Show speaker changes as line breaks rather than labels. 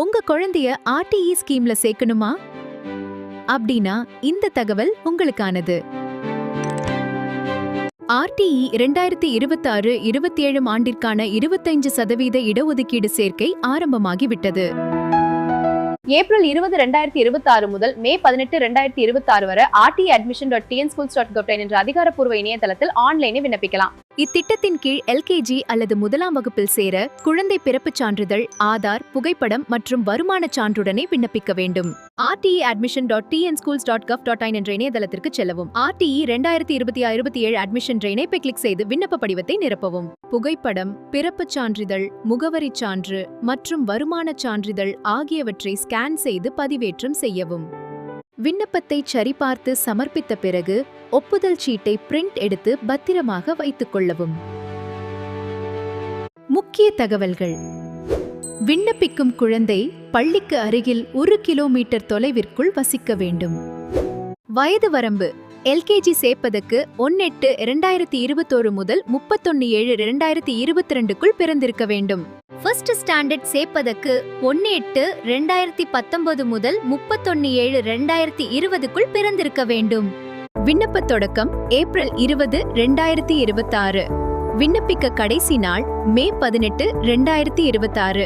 உங்க குழந்தைய ஆர்டிஇ ஸ்கீம்ல சேர்க்கணுமா? அப்படின்னா இந்த தகவல் உங்களுக்கானது. ஆர்டிஇ 2026-27 ஆண்டிற்கான 25% இடஒதுக்கீடு சேர்க்கை ஆரம்பமாகிவிட்டது.
ஏப்ரல் 20, 2026 முதல் மே 18, 2026 வரை rtadmission.tnschools.gov.in என்ற அதிகாரப்பூர்வ இணையதளத்தில் ஆன்லைனில் விண்ணப்பிக்கலாம்.
இத்திட்டத்தின் கீழ் எல்கேஜி அல்லது முதலாம் வகுப்பில் சேர குழந்தை பிறப்புச் சான்றிதழ், ஆதார், புகைப்படம் மற்றும் வருமானச் சான்றுடனே விண்ணப்பிக்க வேண்டும். rtadmission.tnschools.gov.in என்ற இணையதளத்திற்கு செல்லவும். RTE 2026-27 அட்மிஷன் என்ற இணைப்பை கிளிக் செய்து விண்ணப்ப படிவத்தை நிரப்பவும். புகைப்படம், பிறப்புச் சான்றிதழ், முகவரிச் சான்று மற்றும் வருமானச் சான்றிதழ் ஆகியவற்றை ஸ்கேன் செய்து பதிவேற்றம் செய்யவும். விண்ணப்பத்தை சரிபார்த்து சமர்ப்பித்த பிறகு ஒப்புதல் சீட்டை பிரிண்ட் எடுத்து பத்திரமாக வைத்துக் கொள்ளவும். முக்கிய தகவல்கள்: விண்ணப்பிக்கும் குழந்தை பள்ளிக்கு அருகில் 1 கிலோமீட்டர் தொலைவிற்குள் வசிக்க வேண்டும். வயது வரம்பு: எல்கேஜி சேர்ப்பதற்கு 1/8/2021 முதல் 31/7/2022க்குள் பிறந்திருக்க வேண்டும். ஃபர்ஸ்ட் ஸ்டாண்டர்ட் சேர்ப்பதற்கு 1/8/2019 முதல் 31/7/2020க்குள் பிறந்திருக்க வேண்டும். விண்ணப்ப தொடக்கம் ஏப்ரல் 20, 2026. விண்ணப்பிக்க கடைசி நாள் மே 18, 2026.